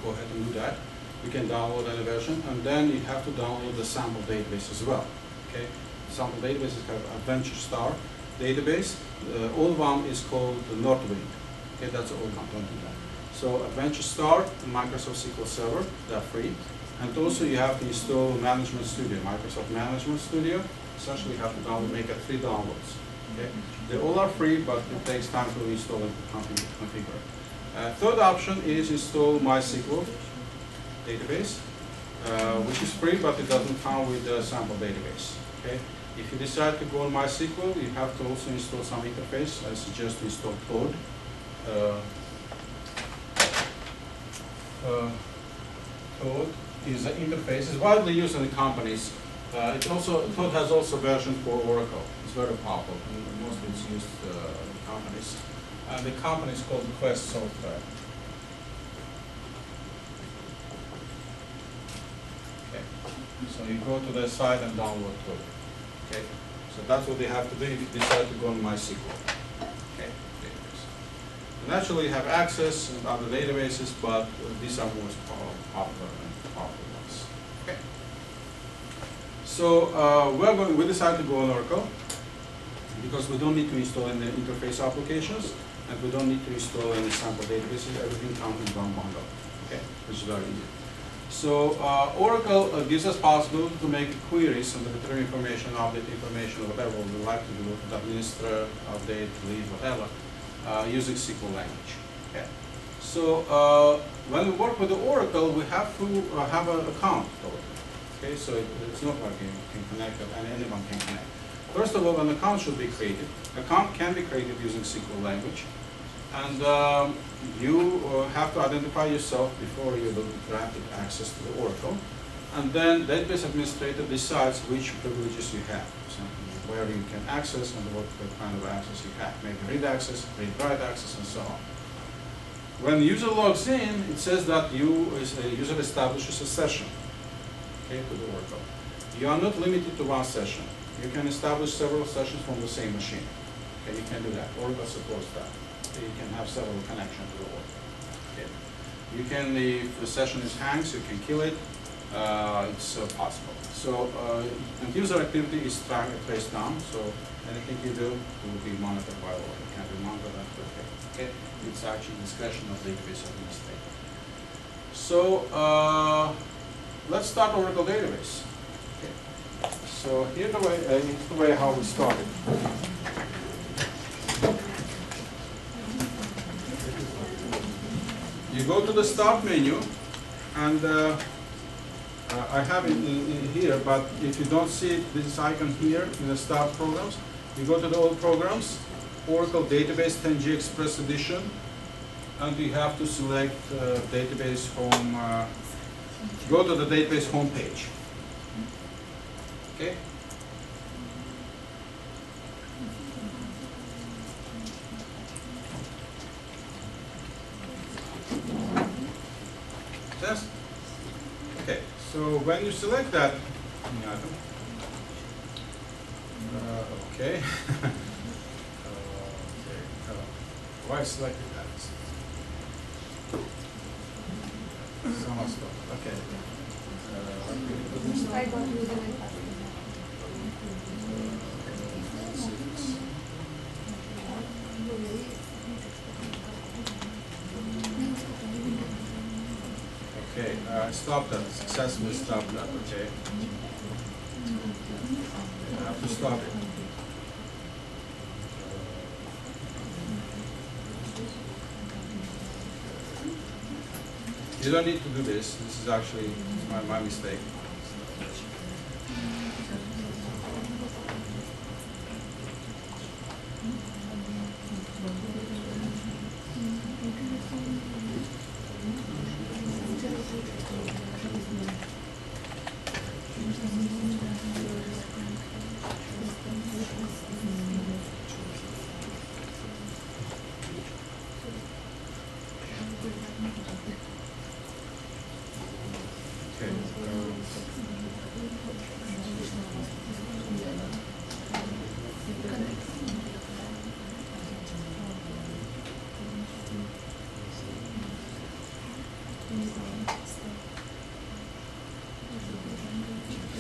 Go ahead and do that. You can download any version, and then you have to download the sample database as well. Okay. Sample databases have Adventure Star database. The old one is called the Northwind. Okay, that's the old one, don't do that. So Adventure Star and Microsoft SQL Server, they're free. And also you have to install Management Studio, Microsoft Management Studio. Essentially you have to make 3 downloads. Okay? They all are free, but it takes time to install and configure. Third option is install MySQL database, which is free, but it doesn't come with the sample database. Okay? If you decide to go on MySQL, you have to also install some interface. I suggest to install Toad. Toad is an interface. It's widely used in the companies. Toad has also a version for Oracle. It's very powerful, and mostly it's used in companies. And the company is called Quest Software. Okay. So you go to the site and download Toad. Okay, so that's what they have to do if you decide to go on MySQL. Okay, database. Naturally, you have access and other databases, but these are most popular and powerful ones. Okay. So we decided to go on Oracle because we don't need to install any interface applications, and we don't need to install any sample databases. Everything comes in one bundle. Okay, which is very easy. So Oracle gives us possibility to make queries and retrieve information, update information, whatever we would like to do, administer, update, delete, whatever, using SQL language. Okay. So when we work with the Oracle, we have to have an account. Okay, so it's not like you can connect it and anyone can connect. First of all, an account should be created. Account can be created using SQL language. And you have to identify yourself before you will be granted access to the Oracle. And then database administrator decides which privileges you have, so where you can access and what kind of access you have. Maybe read access, read-write access, and so on. When the user logs in, it says that user establishes a session, okay, to the Oracle. You are not limited to one session. You can establish several sessions from the same machine. Okay, you can do that. Oracle supports that. Okay, you can have several connections to the Oracle. Okay. You can, if the session is hangs, you can kill it. It's possible. So, and user activity is traced down. So anything you do will be monitored by Oracle. You can be monitored and protected. Okay. It's actually discretion of database administrator. So let's start Oracle database. Okay. So here's the way how we started. You go to the Start menu, and I have it in here, but if you don't see this icon here in the Start programs, you go to the All Programs, Oracle Database 10G Express Edition, and you have to select Database Home, go to the Database Home page. Okay? Yes? Okay, so when you select that, okay. Why selected that? Somehow stopped. Okay. I got user and password. Okay, stop that. Successfully stop that. Okay. I have to stop it. You don't need to do this. This is actually my mistake.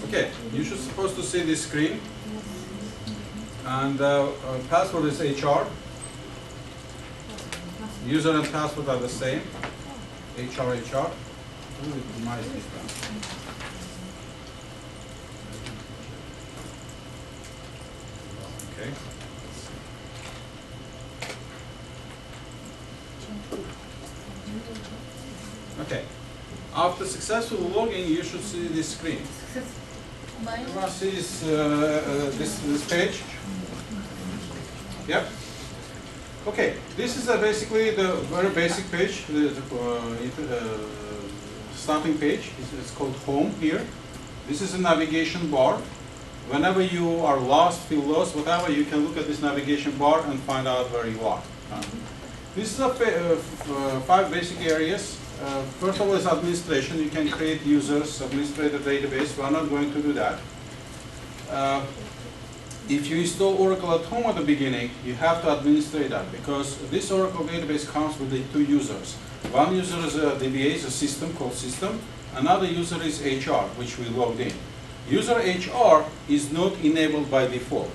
Okay, you should supposed to see this screen, and password is HR. User and password are the same. HR. Ooh, nice difference. Okay. Okay. After successful login, you should see this screen. You want to see this page? Yep. Okay. This is basically the very basic page, the starting page. It's called Home here. This is a navigation bar. Whenever you are lost, feel lost, whatever, you can look at this navigation bar and find out where you are. This is a 5 basic areas. First of all is administration. You can create users, administrator database. We are not going to do that. If you install Oracle at home at the beginning, you have to administrate that because this Oracle database comes with the 2 users. One user is a DBA, is a system called system. Another user is HR, which we logged in. User HR is not enabled by default.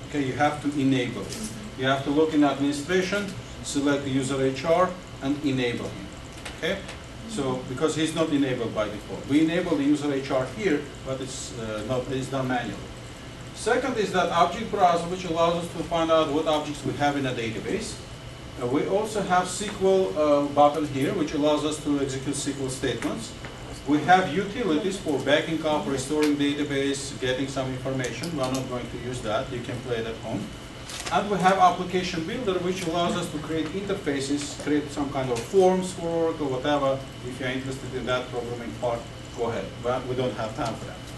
Okay, you have to enable it. You have to log in administration, select the user HR, and enable him. Okay, so because he's not enabled by default, we enable the user HR here, but it's done manually. Second is that object browser, which allows us to find out what objects we have in a database. We also have SQL button here, which allows us to execute SQL statements. We have utilities for backing up, restoring database, getting some information. We're not going to use that. You can play it at home. And we have application builder, which allows us to create interfaces, create some kind of forms for work or whatever. If you're interested in that programming part, go ahead. But we don't have time for that.